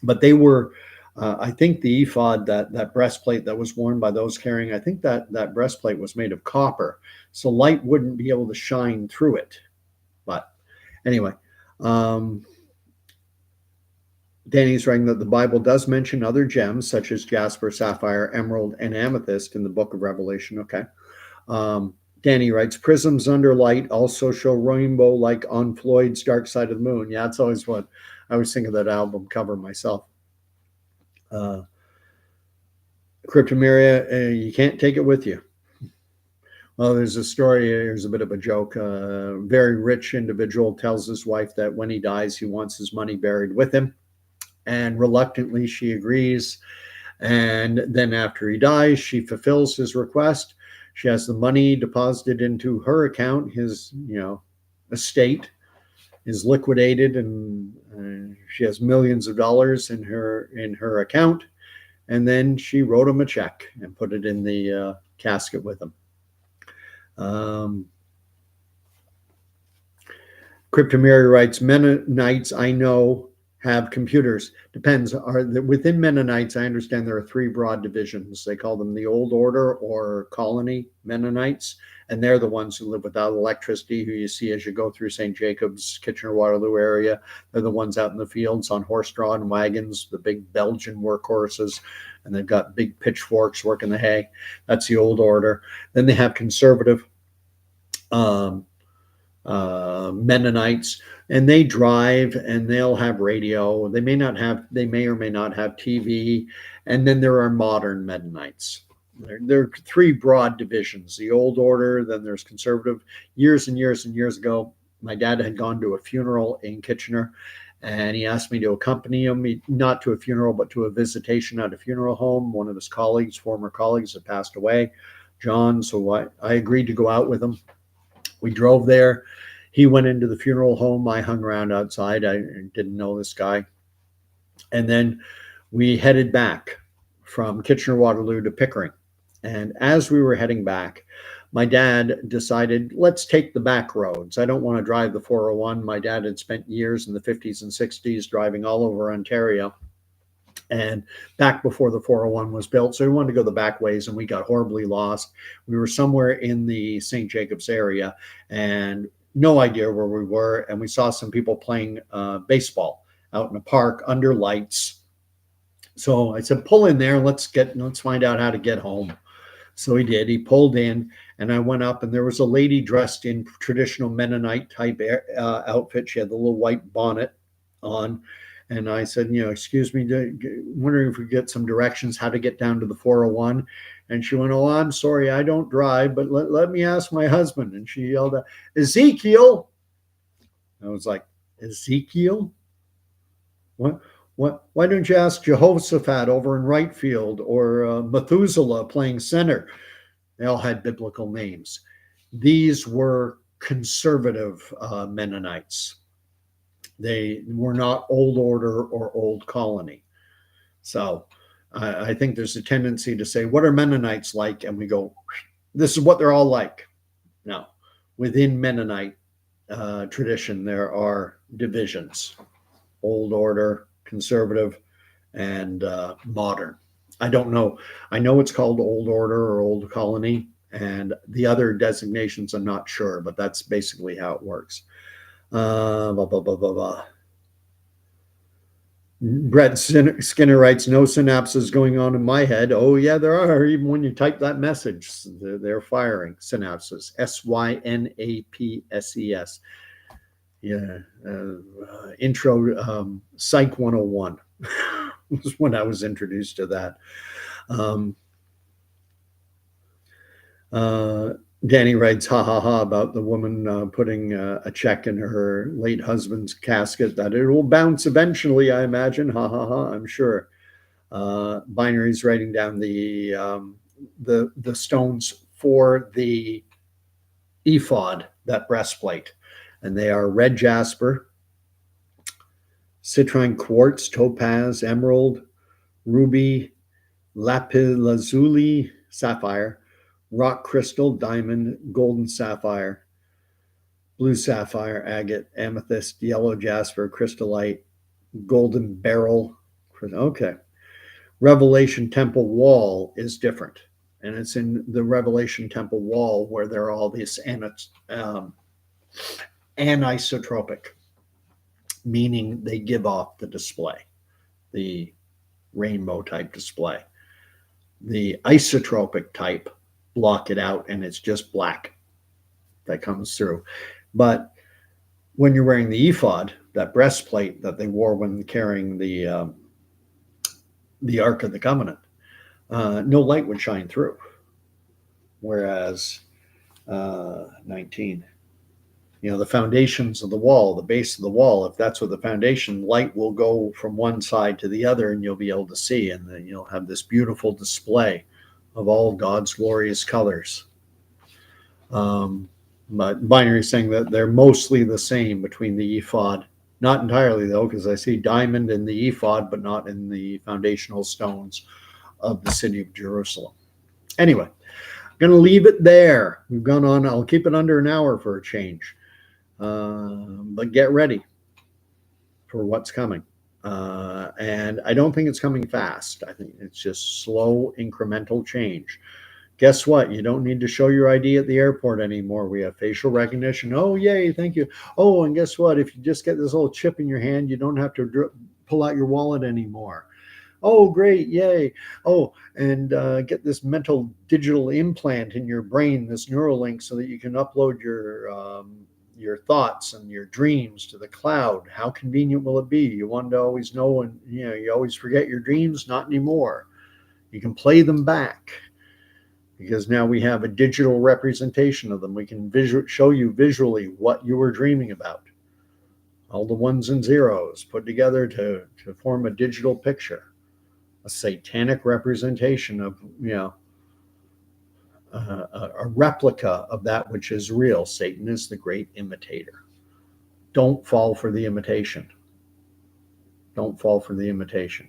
but they were, I think the ephod, that breastplate that was worn by those carrying, I think that breastplate was made of copper, so light wouldn't be able to shine through it. But anyway, Danny's writing that the Bible does mention other gems such as jasper, sapphire, emerald, and amethyst in the book of Revelation. Okay. Danny writes, prisms under light also show rainbow like on Floyd's Dark Side of the Moon. Yeah, it's always what I was thinking of, that album cover myself. Cryptomeria, you can't take it with you. Well, there's a story, here's a bit of a joke. A very rich individual tells his wife that when he dies, he wants his money buried with him. And reluctantly, she agrees. And then after he dies, she fulfills his request. She has the money deposited into her account. His, estate is liquidated, and she has millions of dollars in her account. And then she wrote him a check and put it in the casket with him. Cryptomeria writes, Mennonites I know have computers. Depends. Within Mennonites, I understand there are 3 broad divisions. They call them the Old Order or Colony Mennonites, and they're the ones who live without electricity, who you see as you go through St. Jacobs, Kitchener-Waterloo area. They're the ones out in the fields on horse-drawn wagons, the big Belgian workhorses, and they've got big pitchforks working the hay. That's the Old Order. Then they have conservative Mennonites, and they drive and they'll have radio. They may or may not have TV. And then there are modern Mennonites. There are 3 broad divisions: the Old Order, then there's conservative. Years and years and years ago, my dad had gone to a funeral in Kitchener, and he asked me to accompany him, not to a funeral, but to a visitation at a funeral home. One of his former colleagues, had passed away, John. So I agreed to go out with him. We drove there. He went into the funeral home. I hung around outside. I didn't know this guy. And then we headed back from Kitchener Waterloo to Pickering. And as we were heading back, my dad decided, let's take the back roads. I don't want to drive the 401. My dad had spent years in the 50s and 60s driving all over Ontario and back before the 401 was built. So we wanted to go the back ways, and we got horribly lost. We were somewhere in the St. Jacobs area and no idea where we were. And we saw some people playing baseball out in a park under lights. So I said, pull in there. Let's find out how to get home. So he did. He pulled in, and I went up, and there was a lady dressed in traditional Mennonite type outfit. She had the little white bonnet on. And I said, excuse me, wondering if we could get some directions how to get down to the 401. And she went, oh, I'm sorry, I don't drive, but let me ask my husband. And she yelled out, Ezekiel. I was like, Ezekiel? What? Why don't you ask Jehoshaphat over in right field, or Methuselah playing center? They all had biblical names. These were conservative Mennonites. They were not old order or old colony. So I think there's a tendency to say, what are Mennonites like? And we go, this is what they're all like. Now, within Mennonite tradition, there are divisions: old order, conservative, and modern. I don't know. I know it's called old order or old colony, and the other designations I'm not sure, but that's basically how it works. Blah, blah, blah, blah, blah. Brett Skinner writes, no synapses going on in my head. Oh, yeah, there are. Even when you type that message, they're firing synapses. synapses. Yeah. Intro Psych 101 was when I was introduced to that. Danny writes, ha ha ha, about the woman putting a check in her late husband's casket, that it will bounce eventually, I imagine. Ha ha ha, I'm sure. Binary's writing down the stones for the ephod, that breastplate. And they are red jasper, citrine quartz, topaz, emerald, ruby, lapis lazuli, sapphire, rock crystal, diamond, golden sapphire, blue sapphire, agate, amethyst, yellow jasper, crystallite, golden beryl. Okay. Revelation Temple wall is different. And it's in the Revelation Temple wall where there are all these anisotropic, meaning they give off the display, the rainbow type display. The isotropic type block it out, and it's just black that comes through. But when you're wearing the ephod, that breastplate that they wore when carrying the Ark of the Covenant, no light would shine through. Whereas 19, the foundations of the wall, the base of the wall, if that's what the foundation, light will go from one side to the other, and you'll be able to see, and then you'll have this beautiful display of all God's glorious colors. But Binary is saying that they're mostly the same between the ephod. Not entirely, though, because I see diamond in the ephod, but not in the foundational stones of the city of Jerusalem. Anyway, I'm going to leave it there. We've gone on. I'll keep it under an hour for a change. But get ready for what's coming. And I don't think it's coming fast. I think it's just slow, incremental change. Guess what? You don't need to show your ID at the airport anymore. We have facial recognition. Oh, yay, thank you. Oh, and guess what? If you just get this little chip in your hand, you don't have to pull out your wallet anymore. Oh, great, yay. Oh, and get this mental digital implant in your brain, this Neuralink, so that you can upload your thoughts and your dreams to the cloud. How convenient will it be? You want to always know, and you always forget your dreams. Not anymore. You can play them back because now we have a digital representation of them. We can show you visually what you were dreaming about. All the ones and zeros put together to form a digital picture, a satanic representation of a replica of that which is real. Satan is the great imitator. Don't fall for the imitation. Don't fall for the imitation.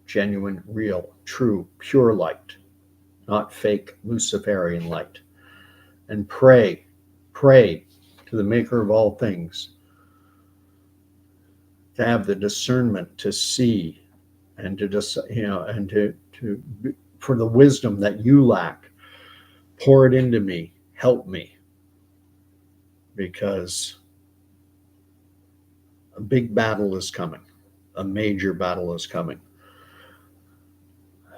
Genuine, real, true, pure light, not fake Luciferian light. And pray to the maker of all things to have the discernment to see and to just, and to for the wisdom that you lack. Pour it into me. Help me. Because a big battle is coming. A major battle is coming.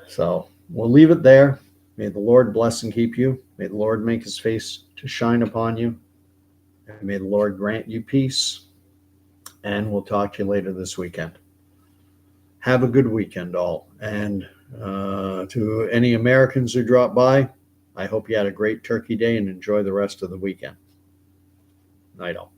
So we'll leave it there. May the Lord bless and keep you. May the Lord make his face to shine upon you. And may the Lord grant you peace. And we'll talk to you later this weekend. Have a good weekend, all. And to any Americans who drop by, I hope you had a great Turkey Day and enjoy the rest of the weekend. Night all.